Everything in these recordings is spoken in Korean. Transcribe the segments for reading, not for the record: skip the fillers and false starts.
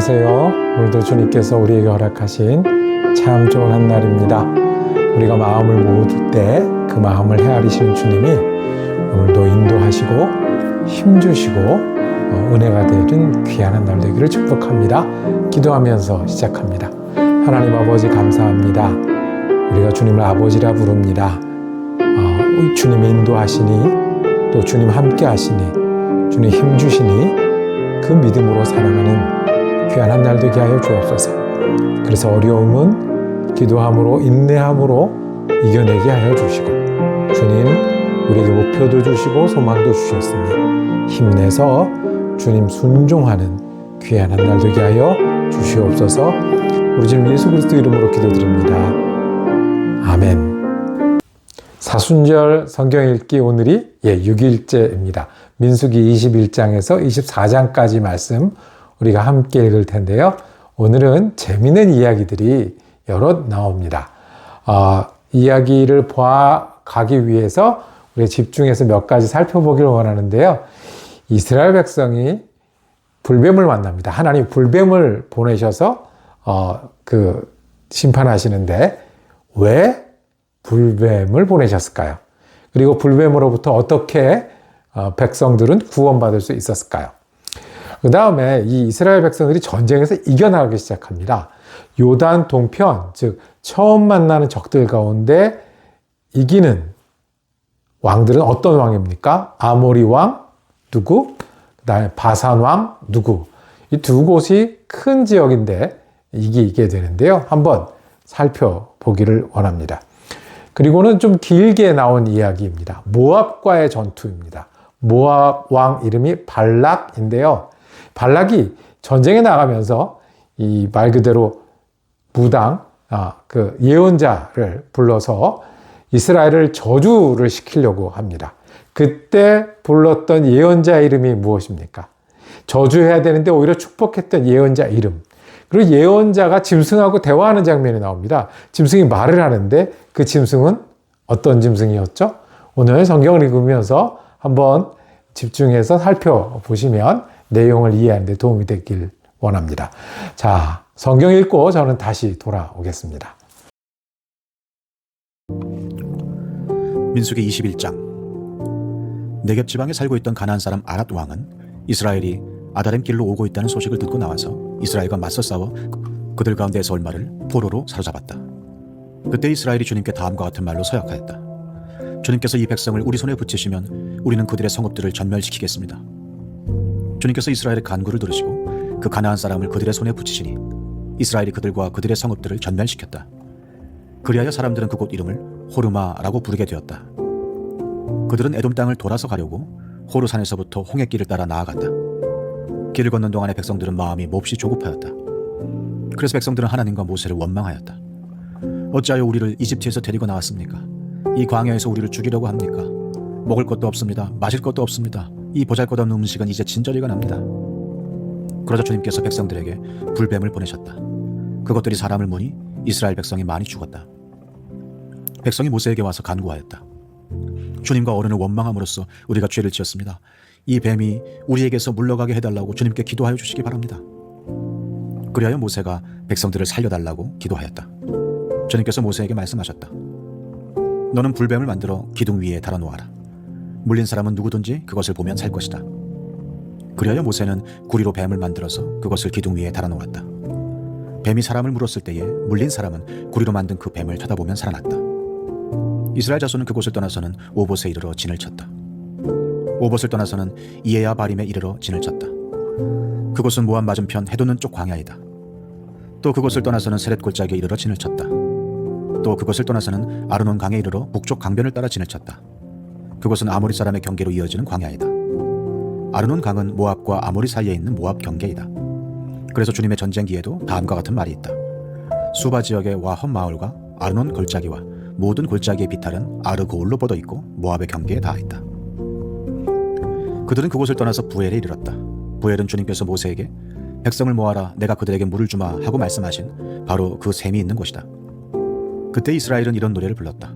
안녕하세요. 오늘도 주님께서 우리에게 허락하신 참 좋은 한날입니다. 우리가 마음을 모을 때 그 마음을 헤아리시는 주님이 오늘도 인도하시고 힘주시고 은혜가 되는 귀한 한날 되기를 축복합니다. 기도하면서 시작합니다. 하나님 아버지 감사합니다. 우리가 주님을 아버지라 부릅니다. 주님이 인도하시니 또 주님 함께 하시니 주님 힘주시니 그 믿음으로 살아가는 귀한 한날 되게 하여 주옵소서. 그래서 어려움은 기도함으로 인내함으로 이겨내게 하여 주시고 주님 우리에게 목표도 주시고 소망도 주셨으니 힘내서 주님 순종하는 귀한 한날 되게 하여 주시옵소서. 우리 주님 예수 그리스도 이름으로 기도드립니다. 아멘. 사순절 성경 읽기 오늘이 6일째입니다. 민수기 21장에서 24장까지 말씀 우리가 함께 읽을 텐데요. 오늘은 재미있는 이야기들이 여럿 나옵니다. 이야기를 가기 위해서 우리 집중해서 몇 가지 살펴보기를 원하는데요. 이스라엘 백성이 불뱀을 만납니다. 하나님 불뱀을 보내셔서 심판하시는데 왜 불뱀을 보내셨을까요? 그리고 불뱀으로부터 어떻게 백성들은 구원받을 수 있었을까요? 그 다음에 이 이스라엘 백성들이 전쟁에서 이겨나가기 시작합니다. 요단 동편, 즉 처음 만나는 적들 가운데 이기는 왕들은 어떤 왕입니까? 아모리 왕 누구? 그 다음에 바산 왕 누구? 이 두 곳이 큰 지역인데 이기게 되는데요. 한번 살펴보기를 원합니다. 그리고는 좀 길게 나온 이야기입니다. 모압과의 전투입니다. 모압 왕 이름이 발락인데요. 발락이 전쟁에 나가면서 이 말 그대로 무당, 예언자를 불러서 이스라엘을 저주를 시키려고 합니다. 그때 불렀던 예언자 이름이 무엇입니까? 저주해야 되는데 오히려 축복했던 예언자 이름. 그리고 예언자가 짐승하고 대화하는 장면이 나옵니다. 짐승이 말을 하는데 그 짐승은 어떤 짐승이었죠? 오늘 성경을 읽으면서 한번 집중해서 살펴보시면 내용을 이해하는 데 도움이 되길 원합니다. 자, 성경 읽고 저는 다시 돌아오겠습니다. 민수기 21장. 네겝 지방에 살고 있던 가나안 사람 아랏 왕은 이스라엘이 아다렘 길로 오고 있다는 소식을 듣고 나와서 이스라엘과 맞서 싸워 그들 가운데에서 올 말을 포로로 사로잡았다. 그때 이스라엘이 주님께 다음과 같은 말로 서약하였다. 주님께서 이 백성을 우리 손에 붙이시면 우리는 그들의 성읍들을 전멸시키겠습니다. 주님께서 이스라엘의 간구를 들으시고 그 가나안 사람을 그들의 손에 붙이시니 이스라엘이 그들과 그들의 성읍들을 전멸시켰다. 그리하여 사람들은 그곳 이름을 호르마라고 부르게 되었다. 그들은 에돔 땅을 돌아서 가려고 호르산에서부터 홍해길을 따라 나아갔다. 길을 걷는 동안에 백성들은 마음이 몹시 조급하였다. 그래서 백성들은 하나님과 모세를 원망하였다. 어찌하여 우리를 이집트에서 데리고 나왔습니까? 이 광야에서 우리를 죽이려고 합니까? 먹을 것도 없습니다. 마실 것도 없습니다. 이 보잘것없는 음식은 이제 진저리가 납니다. 그러자 주님께서 백성들에게 불뱀을 보내셨다. 그것들이 사람을 무니 이스라엘 백성이 많이 죽었다. 백성이 모세에게 와서 간구하였다. 주님과 어른을 원망함으로써 우리가 죄를 지었습니다. 이 뱀이 우리에게서 물러가게 해달라고 주님께 기도하여 주시기 바랍니다. 그리하여 모세가 백성들을 살려달라고 기도하였다. 주님께서 모세에게 말씀하셨다. 너는 불뱀을 만들어 기둥 위에 달아놓아라. 물린 사람은 누구든지 그것을 보면 살 것이다. 그리하여 모세는 구리로 뱀을 만들어서 그것을 기둥 위에 달아놓았다. 뱀이 사람을 물었을 때에 물린 사람은 구리로 만든 그 뱀을 쳐다보면 살아났다. 이스라엘 자손은 그곳을 떠나서는 오봇에 이르러 진을 쳤다. 오봇을 떠나서는 이에야 바림에 이르러 진을 쳤다. 그곳은 모압 맞은편 해돋는 쪽 광야이다. 또 그곳을 떠나서는 세렛 골짜기에 이르러 진을 쳤다. 또 그곳을 떠나서는 아르논 강에 이르러 북쪽 강변을 따라 진을 쳤다. 그곳은 아모리 사람의 경계로 이어지는 광야이다. 아르논 강은 모압과 아모리 사이에 있는 모압 경계이다. 그래서 주님의 전쟁기에도 다음과 같은 말이 있다. 수바 지역의 와험 마을과 아르논 골짜기와 모든 골짜기의 비탈은 아르고울로 뻗어 있고 모압의 경계에 닿아 있다. 그들은 그곳을 떠나서 부엘에 이르렀다. 부엘은 주님께서 모세에게 백성을 모아라 내가 그들에게 물을 주마 하고 말씀하신 바로 그 샘이 있는 곳이다. 그때 이스라엘은 이런 노래를 불렀다.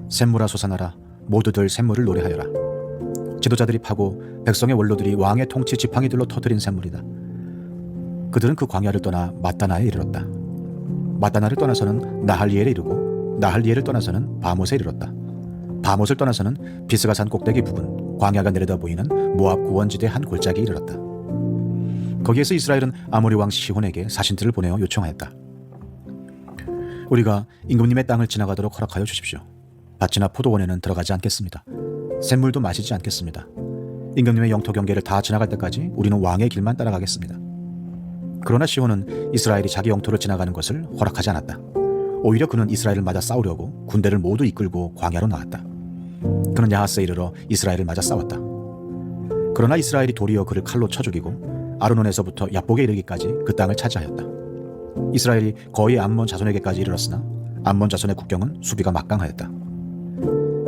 샘물아 솟아나라 모두들 샘물을 노래하여라. 지도자들이 파고 백성의 원로들이 왕의 통치 지팡이들로 터뜨린 샘물이다. 그들은 그 광야를 떠나 mat다나에 이르렀다. mat다나를 떠나서는 나할리엘에 이르고 나할리엘을 떠나서는 바못에 이르렀다. 바못을 떠나서는 비스가산 꼭대기 부근 광야가 내려다 보이는 모압 고원지대 한 골짜기에 이르렀다. 거기에서 이스라엘은 아모리 왕 시혼에게 사신들을 보내어 요청하였다. 우리가 임금님의 땅을 지나가도록 허락하여 주십시오. 밭이나 포도원에는 들어가지 않겠습니다. 샘물도 마시지 않겠습니다. 임금님의 영토 경계를 다 지나갈 때까지 우리는 왕의 길만 따라가겠습니다. 그러나 시혼은 이스라엘이 자기 영토를 지나가는 것을 허락하지 않았다. 오히려 그는 이스라엘을 맞아 싸우려고 군대를 모두 이끌고 광야로 나왔다. 그는 야하스에 이르러 이스라엘을 맞아 싸웠다. 그러나 이스라엘이 도리어 그를 칼로 쳐 죽이고 아르논에서부터 야복에 이르기까지 그 땅을 차지하였다. 이스라엘이 거의 암몬 자손에게까지 이르렀으나 암몬 자손의 국경은 수비가 막강하였다.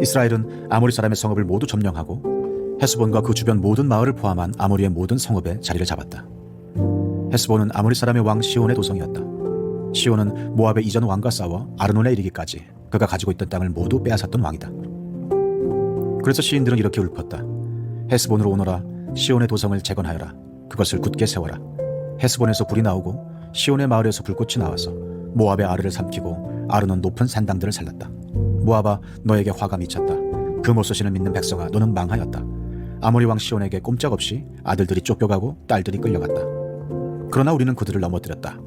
이스라엘은 아모리 사람의 성읍을 모두 점령하고 헤스본과 그 주변 모든 마을을 포함한 아모리의 모든 성읍에 자리를 잡았다. 헤스본은 아모리 사람의 왕 시온의 도성이었다. 시온은 모압의 이전 왕과 싸워 아르논에 이르기까지 그가 가지고 있던 땅을 모두 빼앗았던 왕이다. 그래서 시인들은 이렇게 읊었다. 헤스본으로 오너라. 시온의 도성을 재건하여라. 그것을 굳게 세워라. 헤스본에서 불이 나오고 시온의 마을에서 불꽃이 나와서 모압의 아르를 삼키고 아르논 높은 산당들을 살랐다. 모압아, 너에게 화가 미쳤다. 그 모소신을 믿는 백성아, 너는 망하였다. 아모리 왕 시온에게 꼼짝없이 아들들이 쫓겨가고 딸들이 끌려갔다. 그러나 우리는 그들을 넘어뜨렸다.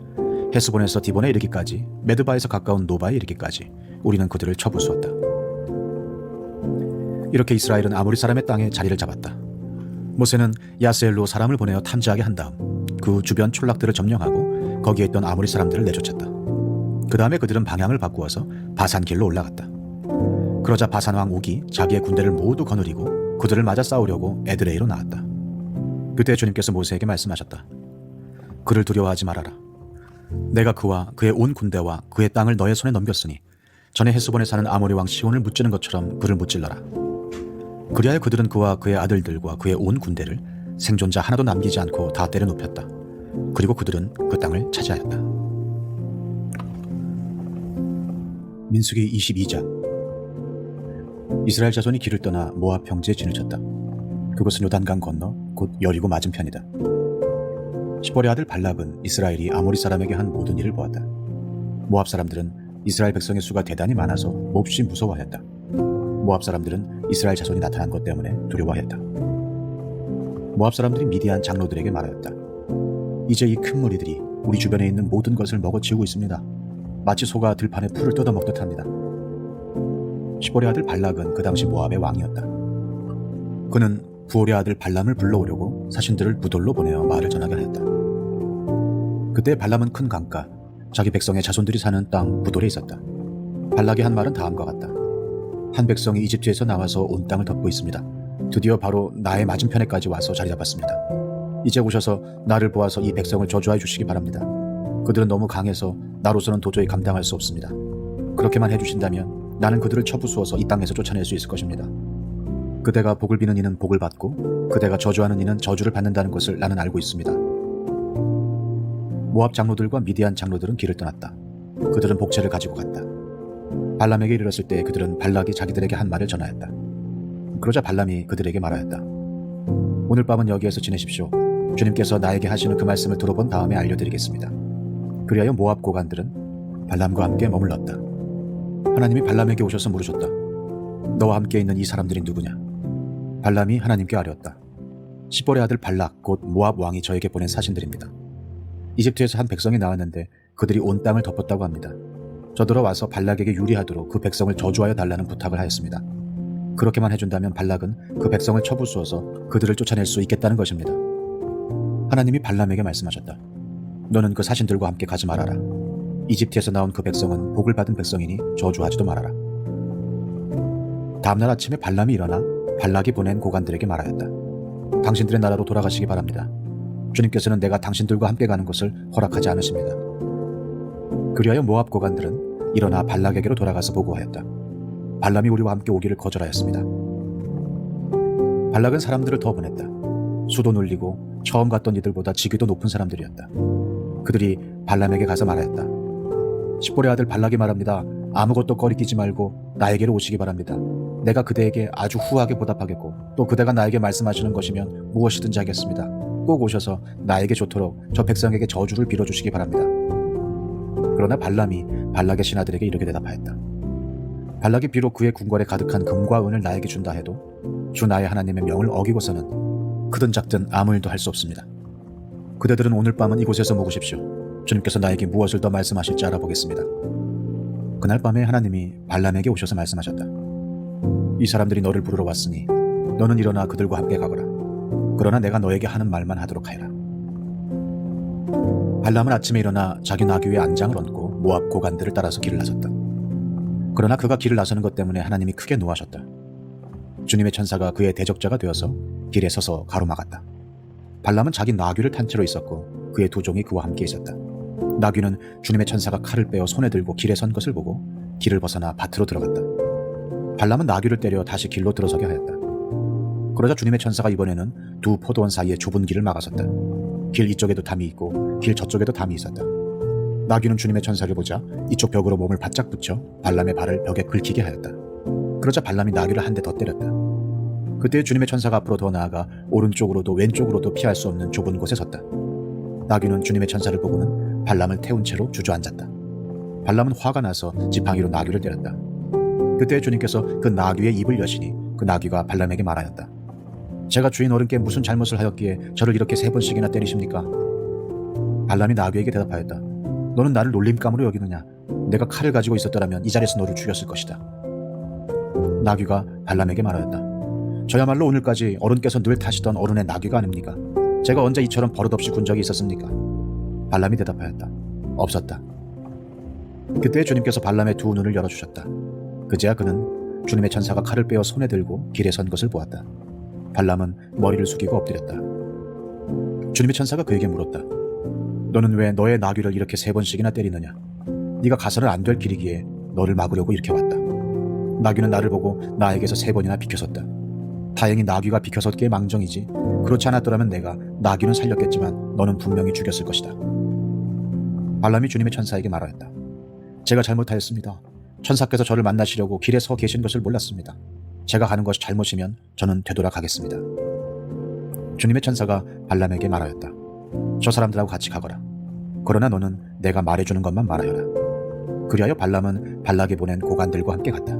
헤스본에서 디본에 이르기까지, 메드바에서 가까운 노바에 이르기까지 우리는 그들을 쳐부수었다. 이렇게 이스라엘은 아모리 사람의 땅에 자리를 잡았다. 모세는 야스엘로 사람을 보내어 탐지하게 한 다음 그 주변 촌락들을 점령하고 거기에 있던 아모리 사람들을 내쫓았다. 그 다음에 그들은 방향을 바꾸어서 바산길로 올라갔다. 그러자 바산 왕 옥이 자기의 군대를 모두 거느리고 그들을 맞아 싸우려고 에드레이로 나왔다. 그때 주님께서 모세에게 말씀하셨다. 그를 두려워하지 말아라. 내가 그와 그의 온 군대와 그의 땅을 너의 손에 넘겼으니 전에 헤스본에 사는 아모리 왕 시온을 무찌른 것처럼 그를 무찔러라. 그리하여 그들은 그와 그의 아들들과 그의 온 군대를 생존자 하나도 남기지 않고 다 때려 눕혔다. 그리고 그들은 그 땅을 차지하였다. 민수기 22장. 이스라엘 자손이 길을 떠나 모압 평지에 진을 쳤다. 그곳은 요단강 건너 곧 여리고 맞은편이다. 시볼의 아들 발락은 이스라엘이 아모리 사람에게 한 모든 일을 보았다. 모압 사람들은 이스라엘 백성의 수가 대단히 많아서 몹시 무서워하였다. 모압 사람들은 이스라엘 자손이 나타난 것 때문에 두려워하였다. 모압 사람들이 미디안 장로들에게 말하였다. 이제 이 큰 무리들이 우리 주변에 있는 모든 것을 먹어치우고 있습니다. 마치 소가 들판에 풀을 뜯어먹듯 합니다. 시볼의 아들 발락은 그 당시 모압의 왕이었다. 그는 부올의 아들 발람을 불러오려고 사신들을 부돌로 보내어 말을 전하게 하였다. 그때 발람은 큰 강가, 자기 백성의 자손들이 사는 땅 부돌에 있었다. 발락이 한 말은 다음과 같다. 한 백성이 이집트에서 나와서 온 땅을 덮고 있습니다. 드디어 바로 나의 맞은편에까지 와서 자리 잡았습니다. 이제 오셔서 나를 보아서 이 백성을 저주하여 주시기 바랍니다. 그들은 너무 강해서 나로서는 도저히 감당할 수 없습니다. 그렇게만 해주신다면 나는 그들을 쳐부수어서 이 땅에서 쫓아낼 수 있을 것입니다. 그대가 복을 비는 이는 복을 받고 그대가 저주하는 이는 저주를 받는다는 것을 나는 알고 있습니다. 모압 장로들과 미디안 장로들은 길을 떠났다. 그들은 복채를 가지고 갔다. 발람에게 이르렀을 때 그들은 발락이 자기들에게 한 말을 전하였다. 그러자 발람이 그들에게 말하였다. 오늘 밤은 여기에서 지내십시오. 주님께서 나에게 하시는 그 말씀을 들어본 다음에 알려드리겠습니다. 그리하여 모압 고관들은 발람과 함께 머물렀다. 하나님이 발람에게 오셔서 물으셨다. 너와 함께 있는 이 사람들이 누구냐? 발람이 하나님께 아뢰었다. 시볼의 아들 발락 곧 모압 왕이 저에게 보낸 사신들입니다. 이집트에서 한 백성이 나왔는데 그들이 온 땅을 덮었다고 합니다. 저들어 와서 발락에게 유리하도록 그 백성을 저주하여 달라는 부탁을 하였습니다. 그렇게만 해준다면 발락은 그 백성을 쳐부수어서 그들을 쫓아낼 수 있겠다는 것입니다. 하나님이 발람에게 말씀하셨다. 너는 그 사신들과 함께 가지 말아라. 이집트에서 나온 그 백성은 복을 받은 백성이니 저주하지도 말아라. 다음날 아침에 발람이 일어나 발락이 보낸 고관들에게 말하였다. 당신들의 나라로 돌아가시기 바랍니다. 주님께서는 내가 당신들과 함께 가는 것을 허락하지 않으십니다. 그리하여 모압 고관들은 일어나 발락에게로 돌아가서 보고하였다. 발람이 우리와 함께 오기를 거절하였습니다. 발락은 사람들을 더 보냈다. 수도 눌리고 처음 갔던 이들보다 직위도 높은 사람들이었다. 그들이 발람에게 가서 말하였다. 시볼의 아들 발락이 말합니다. 아무것도 거리끼지 말고 나에게로 오시기 바랍니다. 내가 그대에게 아주 후하게 보답하겠고 또 그대가 나에게 말씀하시는 것이면 무엇이든지 하겠습니다. 꼭 꼭 오셔서 나에게 좋도록 저 백성에게 저주를 빌어주시기 바랍니다. 그러나 발람이 발락의 신하들에게 이렇게 대답하였다. 발락이 비록 그의 궁궐에 가득한 금과 은을 나에게 준다 해도 주 나의 하나님의 명을 어기고서는 크든 작든 아무 일도 할 수 없습니다. 그대들은 오늘 밤은 이곳에서 묵으십시오. 주님께서 나에게 무엇을 더 말씀하실지 알아보겠습니다. 그날 밤에 하나님이 발람에게 오셔서 말씀하셨다. 이 사람들이 너를 부르러 왔으니 너는 일어나 그들과 함께 가거라. 그러나 내가 너에게 하는 말만 하도록 하여라. 발람은 아침에 일어나 자기 나귀의 안장을 얹고 모압 고관들을 따라서 길을 나섰다. 그러나 그가 길을 나서는 것 때문에 하나님이 크게 노하셨다. 주님의 천사가 그의 대적자가 되어서 길에 서서 가로막았다. 발람은 자기 나귀를 탄 채로 있었고 그의 두 종이 그와 함께 있었다. 나귀는 주님의 천사가 칼을 빼어 손에 들고 길에 선 것을 보고 길을 벗어나 밭으로 들어갔다. 발람은 나귀를 때려 다시 길로 들어서게 하였다. 그러자 주님의 천사가 이번에는 두 포도원 사이에 좁은 길을 막아섰다. 길 이쪽에도 담이 있고 길 저쪽에도 담이 있었다. 나귀는 주님의 천사를 보자 이쪽 벽으로 몸을 바짝 붙여 발람의 발을 벽에 긁히게 하였다. 그러자 발람이 나귀를 한 대 더 때렸다. 그때 주님의 천사가 앞으로 더 나아가 오른쪽으로도 왼쪽으로도 피할 수 없는 좁은 곳에 섰다. 나귀는 주님의 천사를 보고는 발람을 태운 채로 주저앉았다. 발람은 화가 나서 지팡이로 나귀를 때렸다. 그때 주님께서 그 나귀의 입을 여시니 그 나귀가 발람에게 말하였다. 제가 주인 어른께 무슨 잘못을 하였기에 저를 이렇게 3번씩이나 때리십니까? 발람이 나귀에게 대답하였다. 너는 나를 놀림감으로 여기느냐? 내가 칼을 가지고 있었더라면 이 자리에서 너를 죽였을 것이다. 나귀가 발람에게 말하였다. 저야말로 오늘까지 어른께서 늘 타시던 어른의 나귀가 아닙니까? 제가 언제 이처럼 버릇없이 군 적이 있었습니까? 발람이 대답하였다. 없었다. 그때 주님께서 발람의 두 눈을 열어주셨다. 그제야 그는 주님의 천사가 칼을 빼어 손에 들고 길에 선 것을 보았다. 발람은 머리를 숙이고 엎드렸다. 주님의 천사가 그에게 물었다. 너는 왜 너의 나귀를 이렇게 3번씩이나 때리느냐? 네가 가서는 안 될 길이기에 너를 막으려고 이렇게 왔다. 나귀는 나를 보고 나에게서 3번이나 비켜섰다. 다행히 나귀가 비켜섰기에 망정이지 그렇지 않았더라면 내가 나귀는 살렸겠지만 너는 분명히 죽였을 것이다. 발람이 주님의 천사에게 말하였다. 제가 잘못하였습니다. 천사께서 저를 만나시려고 길에 서 계신 것을 몰랐습니다. 제가 가는 것이 잘못이면 저는 되돌아가겠습니다. 주님의 천사가 발람에게 말하였다. 저 사람들하고 같이 가거라. 그러나 너는 내가 말해주는 것만 말하여라. 그리하여 발람은 발락이 보낸 고관들과 함께 갔다.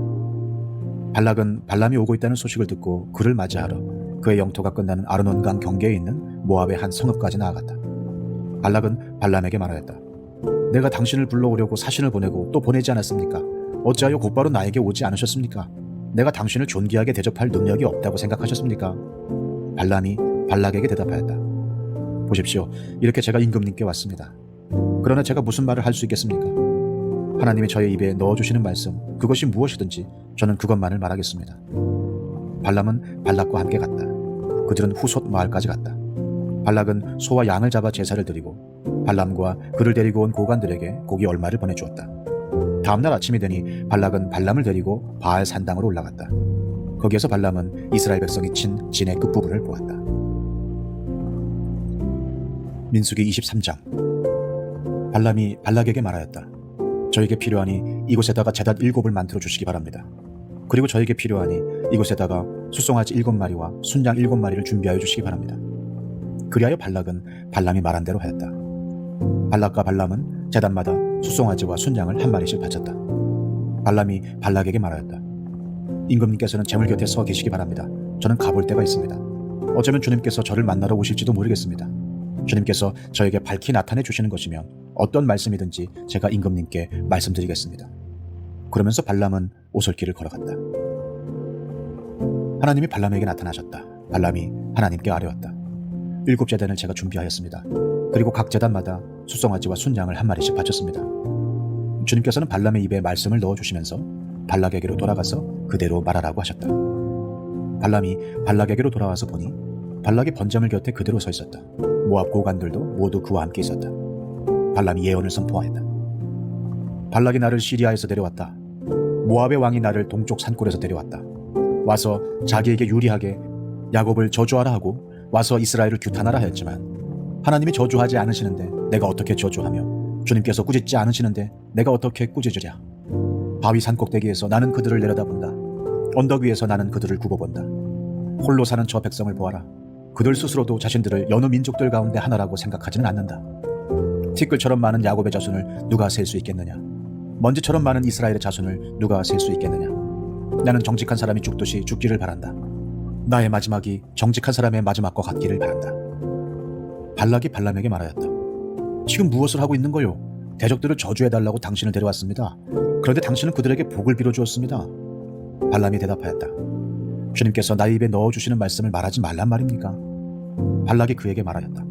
발락은 발람이 오고 있다는 소식을 듣고 그를 맞이하러 그의 영토가 끝나는 아르논강 경계에 있는 모압의 한 성읍까지 나아갔다. 발락은 발람에게 말하였다. 내가 당신을 불러오려고 사신을 보내고 또 보내지 않았습니까? 어찌하여 곧바로 나에게 오지 않으셨습니까? 내가 당신을 존귀하게 대접할 능력이 없다고 생각하셨습니까? 발람이 발락에게 대답하였다. 보십시오. 이렇게 제가 임금님께 왔습니다. 그러나 제가 무슨 말을 할 수 있겠습니까? 하나님이 저의 입에 넣어주시는 말씀, 그것이 무엇이든지 저는 그것만을 말하겠습니다. 발람은 발락과 함께 갔다. 그들은 후솥 마을까지 갔다. 발락은 소와 양을 잡아 제사를 드리고 발람과 그를 데리고 온 고관들에게 고기 얼마를 보내주었다. 다음날 아침이 되니 발락은 발람을 데리고 바알 산당으로 올라갔다. 거기에서 발람은 이스라엘 백성이 친 진의 끝부분을 보았다. 민수기 23장. 발람이 발락에게 말하였다. 저에게 필요하니 이곳에다가 제단 7을 만들어 주시기 바랍니다. 그리고 저에게 필요하니 이곳에다가 숫송아지 7마리와 순양 7마리를 준비하여 주시기 바랍니다. 그리하여 발락은 발람이 말한 대로 하였다. 발락과 발람은 제단마다 숫송아지와 순양을 1마리씩 바쳤다. 발람이 발락에게 말하였다. 임금님께서는 제물 곁에 서 계시기 바랍니다. 저는 가볼 데가 있습니다. 어쩌면 주님께서 저를 만나러 오실지도 모르겠습니다. 주님께서 저에게 밝히 나타내 주시는 것이면 어떤 말씀이든지 제가 임금님께 말씀드리겠습니다. 그러면서 발람은 오솔길을 걸어갔다. 하나님이 발람에게 나타나셨다. 발람이 하나님께 아뢰었다. 7제단을 제가 준비하였습니다. 그리고 각 제단마다 숫송아지와 순양을 1마리씩 바쳤습니다. 주님께서는 발람의 입에 말씀을 넣어주시면서 발락에게로 돌아가서 그대로 말하라고 하셨다. 발람이 발락에게로 돌아와서 보니 발락이 번제물 곁에 그대로 서 있었다. 모압 고관들도 모두 그와 함께 있었다. 발람이 예언을 선포하였다. 발락이 나를 시리아에서 데려왔다. 모압의 왕이 나를 동쪽 산골에서 데려왔다. 와서 자기에게 유리하게 야곱을 저주하라 하고 와서 이스라엘을 규탄하라 하였지만 하나님이 저주하지 않으시는데 내가 어떻게 저주하며 주님께서 꾸짖지 않으시는데 내가 어떻게 꾸짖으랴. 바위 산꼭대기에서 나는 그들을 내려다본다. 언덕 위에서 나는 그들을 굽어본다. 홀로 사는 저 백성을 보아라. 그들 스스로도 자신들을 여느 민족들 가운데 하나라고 생각하지는 않는다. 티끌처럼 많은 야곱의 자손을 누가 셀 수 있겠느냐? 먼지처럼 많은 이스라엘의 자손을 누가 셀 수 있겠느냐? 나는 정직한 사람이 죽듯이 죽기를 바란다. 나의 마지막이 정직한 사람의 마지막과 같기를 바란다. 발락이 발람에게 말하였다. 지금 무엇을 하고 있는 거요? 대적들을 저주해달라고 당신을 데려왔습니다. 그런데 당신은 그들에게 복을 빌어주었습니다. 발람이 대답하였다. 주님께서 나의 입에 넣어주시는 말씀을 말하지 말란 말입니까? 발락이 그에게 말하였다.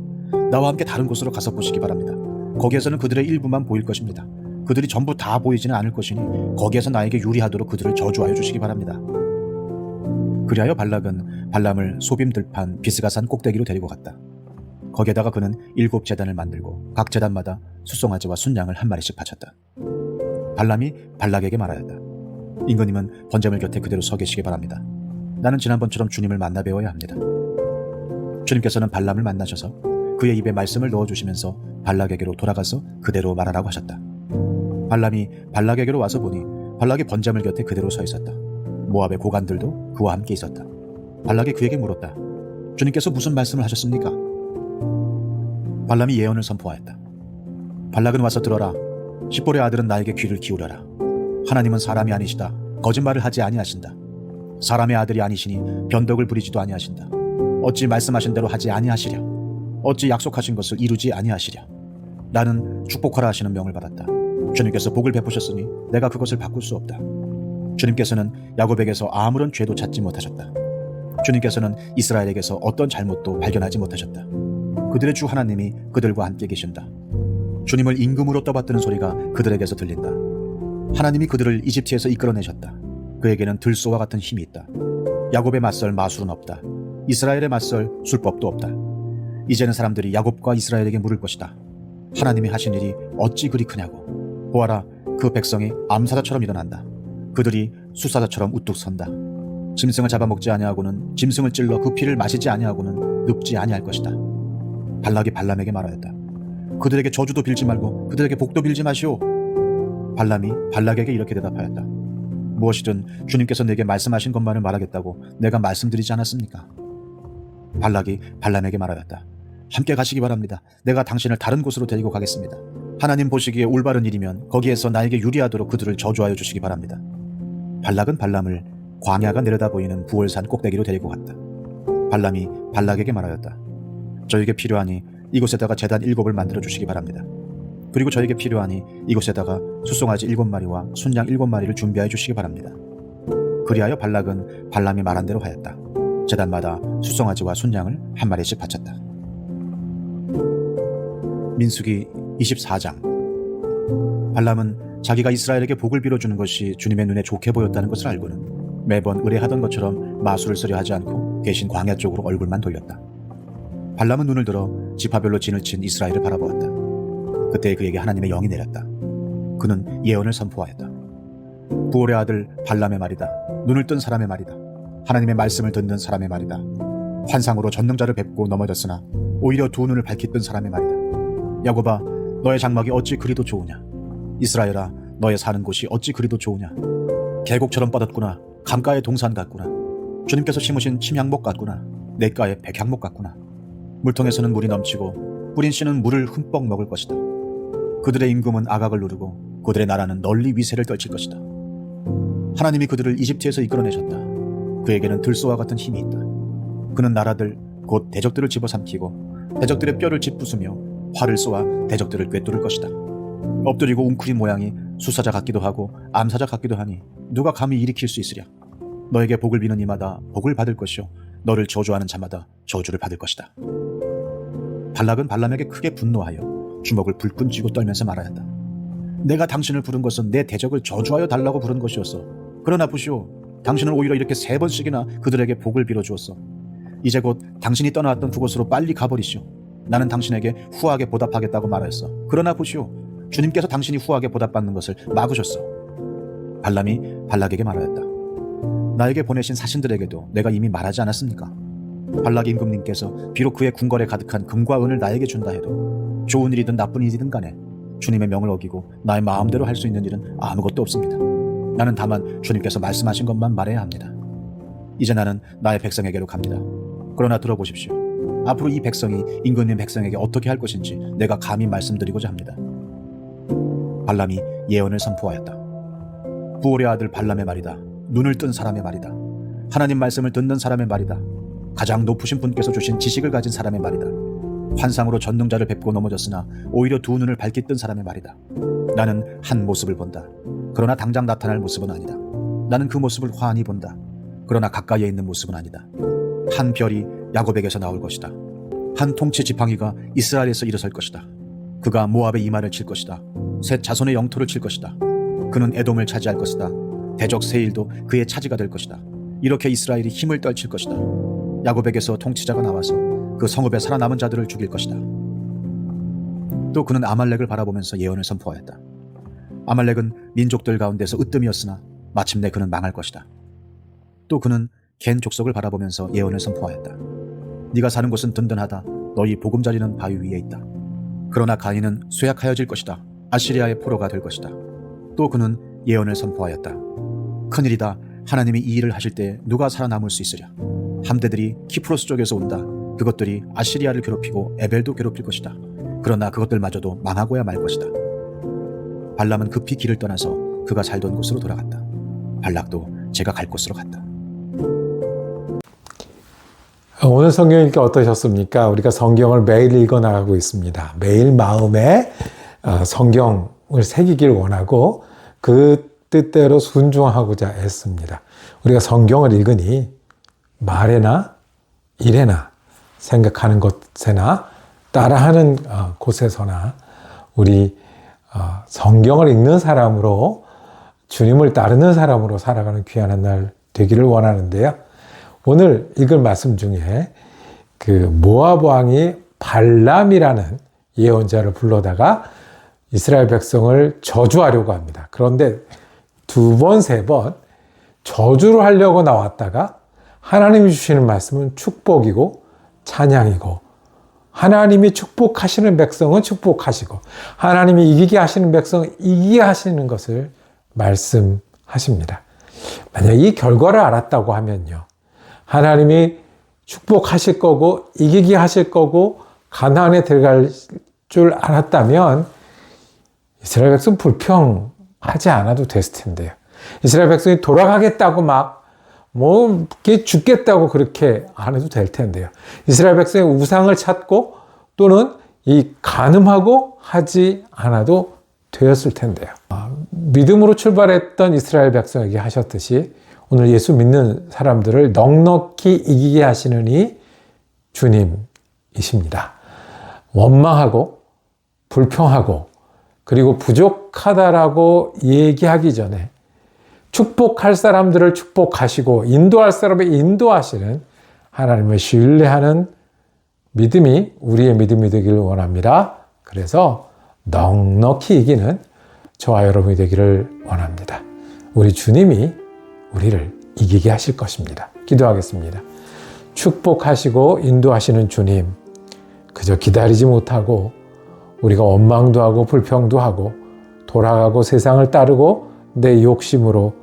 나와 함께 다른 곳으로 가서 보시기 바랍니다. 거기에서는 그들의 일부만 보일 것입니다. 그들이 전부 다 보이지는 않을 것이니 거기에서 나에게 유리하도록 그들을 저주하여 주시기 바랍니다. 그리하여 발락은 발람을 소빔 들판 비스가산 꼭대기로 데리고 갔다. 거기에다가 그는 7 제단을 만들고 각 제단마다 숫송아지와 순양을 한 마리씩 바쳤다. 발람이 발락에게 말하였다. 임금님은 번제물 곁에 그대로 서 계시기 바랍니다. 나는 지난번처럼 주님을 만나 배워야 합니다. 주님께서는 발람을 만나셔서 그의 입에 말씀을 넣어주시면서 발락에게로 돌아가서 그대로 말하라고 하셨다. 발람이 발락에게로 와서 보니 발락이 번제물 곁에 그대로 서 있었다. 모압의 고관들도 그와 함께 있었다. 발락이 그에게 물었다. 주님께서 무슨 말씀을 하셨습니까? 발람이 예언을 선포하였다. 발락은 와서 들어라. 십볼의 아들은 나에게 귀를 기울여라. 하나님은 사람이 아니시다. 거짓말을 하지 아니하신다. 사람의 아들이 아니시니 변덕을 부리지도 아니하신다. 어찌 말씀하신 대로 하지 아니하시랴. 어찌 약속하신 것을 이루지 아니하시랴. 나는 축복하라 하시는 명을 받았다. 주님께서 복을 베푸셨으니 내가 그것을 바꿀 수 없다. 주님께서는 야곱에게서 아무런 죄도 찾지 못하셨다. 주님께서는 이스라엘에게서 어떤 잘못도 발견하지 못하셨다. 그들의 주 하나님이 그들과 함께 계신다. 주님을 임금으로 떠받드는 소리가 그들에게서 들린다. 하나님이 그들을 이집트에서 이끌어내셨다. 그에게는 들소와 같은 힘이 있다. 야곱에 맞설 마술은 없다. 이스라엘에 맞설 술법도 없다. 이제는 사람들이 야곱과 이스라엘에게 물을 것이다. 하나님이 하신 일이 어찌 그리 크냐고. 보아라, 그 백성이 암사자처럼 일어난다. 그들이 숫사자처럼 우뚝 선다. 짐승을 잡아먹지 아니하고는 짐승을 찔러 그 피를 마시지 아니하고는 눕지 아니할 것이다. 발락이 발람에게 말하였다. 그들에게 저주도 빌지 말고 그들에게 복도 빌지 마시오. 발람이 발락에게 이렇게 대답하였다. 무엇이든 주님께서 내게 말씀하신 것만을 말하겠다고 내가 말씀드리지 않았습니까? 발락이 발람에게 말하였다. 함께 가시기 바랍니다. 내가 당신을 다른 곳으로 데리고 가겠습니다. 하나님 보시기에 올바른 일이면 거기에서 나에게 유리하도록 그들을 저주하여 주시기 바랍니다. 발락은 발람을 광야가 내려다 보이는 부월산 꼭대기로 데리고 갔다. 발람이 발락에게 말하였다. 저에게 필요하니 이곳에다가 제단 7을 만들어 주시기 바랍니다. 그리고 저에게 필요하니 이곳에다가 숫송아지 7마리와 순양 7마리를 준비하여 주시기 바랍니다. 그리하여 발락은 발람이 말한 대로 하였다. 제단마다 숫송아지와 순양을 한 마리씩 바쳤다. 민수기 24장. 발람은 자기가 이스라엘에게 복을 빌어주는 것이 주님의 눈에 좋게 보였다는 것을 알고는 매번 의뢰하던 것처럼 마술을 쓰려 하지 않고 대신 광야 쪽으로 얼굴만 돌렸다. 발람은 눈을 들어 지파별로 진을 친 이스라엘을 바라보았다. 그때 그에게 하나님의 영이 내렸다. 그는 예언을 선포하였다. 부올의 아들 발람의 말이다. 눈을 뜬 사람의 말이다. 하나님의 말씀을 듣는 사람의 말이다. 환상으로 전능자를 뵙고 넘어졌으나 오히려 두 눈을 밝히 뜬 사람의 말이다. 야곱아, 너의 장막이 어찌 그리도 좋으냐. 이스라엘아, 너의 사는 곳이 어찌 그리도 좋으냐. 계곡처럼 뻗었구나. 강가의 동산 같구나. 주님께서 심으신 침향목 같구나. 냇가의 백향목 같구나. 물통에서는 물이 넘치고 뿌린 씨는 물을 흠뻑 먹을 것이다. 그들의 임금은 아각을 누르고 그들의 나라는 널리 위세를 떨칠 것이다. 하나님이 그들을 이집트에서 이끌어내셨다. 그에게는 들소와 같은 힘이 있다. 그는 나라들 곧 대적들을 집어삼키고 대적들의 뼈를 짓부수며 활을 쏘아 대적들을 꿰뚫을 것이다. 엎드리고 웅크린 모양이 수사자 같기도 하고 암사자 같기도 하니 누가 감히 일으킬 수 있으랴. 너에게 복을 비는 이마다 복을 받을 것이요 너를 저주하는 자마다 저주를 받을 것이다. 발락은 발람에게 크게 분노하여 주먹을 불끈 쥐고 떨면서 말하였다. 내가 당신을 부른 것은 내 대적을 저주하여 달라고 부른 것이었어. 그러나 보시오, 당신은 오히려 이렇게 3번씩이나 그들에게 복을 빌어주었어. 이제 곧 당신이 떠나왔던 그곳으로 빨리 가버리시오. 나는 당신에게 후하게 보답하겠다고 말하였어. 그러나 보시오, 주님께서 당신이 후하게 보답받는 것을 막으셨어. 발람이 발락에게 말하였다. 나에게 보내신 사신들에게도 내가 이미 말하지 않았습니까? 발락 임금님께서 비록 그의 궁궐에 가득한 금과 은을 나에게 준다 해도 좋은 일이든 나쁜 일이든 간에 주님의 명을 어기고 나의 마음대로 할 수 있는 일은 아무것도 없습니다. 나는 다만 주님께서 말씀하신 것만 말해야 합니다. 이제 나는 나의 백성에게로 갑니다. 그러나 들어보십시오. 앞으로 이 백성이 임금님 백성에게 어떻게 할 것인지 내가 감히 말씀드리고자 합니다. 발람이 예언을 선포하였다. 부올의 아들 발람의 말이다. 눈을 뜬 사람의 말이다. 하나님 말씀을 듣는 사람의 말이다. 가장 높으신 분께서 주신 지식을 가진 사람의 말이다. 환상으로 전능자를 뵙고 넘어졌으나 오히려 두 눈을 밝게 뜬 사람의 말이다. 나는 한 모습을 본다. 그러나 당장 나타날 모습은 아니다. 나는 그 모습을 환히 본다. 그러나 가까이에 있는 모습은 아니다. 한 별이 야곱에게서 나올 것이다. 한 통치 지팡이가 이스라엘에서 일어설 것이다. 그가 모압의 이마를 칠 것이다. 셋 자손의 영토를 칠 것이다. 그는 에돔을 차지할 것이다. 대적 세일도 그의 차지가 될 것이다. 이렇게 이스라엘이 힘을 떨칠 것이다. 야곱에게서 통치자가 나와서 그 성읍에 살아남은 자들을 죽일 것이다. 또 그는 아말렉을 바라보면서 예언을 선포하였다. 아말렉은 민족들 가운데서 으뜸이었으나 마침내 그는 망할 것이다. 또 그는 겐 족속을 바라보면서 예언을 선포하였다. 네가 사는 곳은 든든하다. 너희 보금자리는 바위 위에 있다. 그러나 가인은 쇠약하여질 것이다. 아시리아의 포로가 될 것이다. 또 그는 예언을 선포하였다. 큰일이다. 하나님이 이 일을 하실 때 누가 살아남을 수 있으랴. 함대들이 키프로스 쪽에서 온다. 그것들이 아시리아를 괴롭히고 에벨도 괴롭힐 것이다. 그러나 그것들마저도 망하고야 말 것이다. 발람은 급히 길을 떠나서 그가 살던 곳으로 돌아갔다. 발락도 제가 갈 곳으로 갔다. 오늘 성경 읽기 어떠셨습니까? 우리가 성경을 매일 읽어 나가고 있습니다. 매일 마음에 성경을 새기길 원하고 그 뜻대로 순종하고자 했습니다. 우리가 성경을 읽으니 말에나 일에나 생각하는 곳에나 따라하는 곳에서나 우리 성경을 읽는 사람으로 주님을 따르는 사람으로 살아가는 귀한 한 날 되기를 원하는데요. 오늘 읽을 말씀 중에 그 모압 왕이 발람이라는 예언자를 불러다가 이스라엘 백성을 저주하려고 합니다. 그런데 두 번, 세 번 저주를 하려고 나왔다가 하나님이 주시는 말씀은 축복이고 찬양이고, 하나님이 축복하시는 백성은 축복하시고 하나님이 이기게 하시는 백성은 이기게 하시는 것을 말씀하십니다. 만약 이 결과를 알았다고 하면요, 하나님이 축복하실 거고 이기게 하실 거고 가나안에 들어갈 줄 알았다면 이스라엘 백성 불평하지 않아도 됐을 텐데요. 이스라엘 백성이 돌아가겠다고 죽겠다고 그렇게 안 해도 될 텐데요. 이스라엘 백성의 우상을 찾고 또는 이 간음하고 하지 않아도 되었을 텐데요. 믿음으로 출발했던 이스라엘 백성에게 하셨듯이 오늘 예수 믿는 사람들을 넉넉히 이기게 하시는 이 주님이십니다. 원망하고 불평하고 그리고 부족하다라고 얘기하기 전에 축복할 사람들을 축복하시고 인도할 사람을 인도하시는 하나님을 신뢰하는 믿음이 우리의 믿음이 되기를 원합니다. 그래서 넉넉히 이기는 저와 여러분이 되기를 원합니다. 우리 주님이 우리를 이기게 하실 것입니다. 기도하겠습니다. 축복하시고 인도하시는 주님, 그저 기다리지 못하고 우리가 원망도 하고 불평도 하고 돌아가고 세상을 따르고 내 욕심으로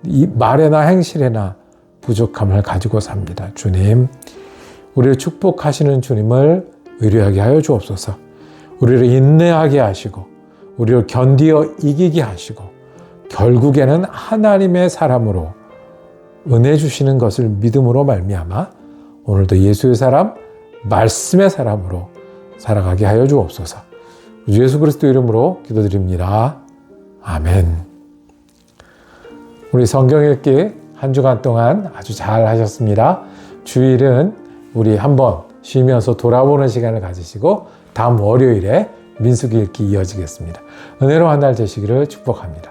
이 말에나 행실에나 부족함을 가지고 삽니다. 주님, 우리를 축복하시는 주님을 의뢰하게 하여 주옵소서. 우리를 인내하게 하시고 우리를 견디어 이기게 하시고 결국에는 하나님의 사람으로 은혜 주시는 것을 믿음으로 말미암아 오늘도 예수의 사람, 말씀의 사람으로 살아가게 하여 주옵소서. 예수 그리스도 이름으로 기도드립니다. 아멘. 우리 성경 읽기 한 주간 동안 아주 잘 하셨습니다. 주일은 우리 한번 쉬면서 돌아보는 시간을 가지시고 다음 월요일에 민수기 읽기 이어지겠습니다. 은혜로운 한 날 되시기를 축복합니다.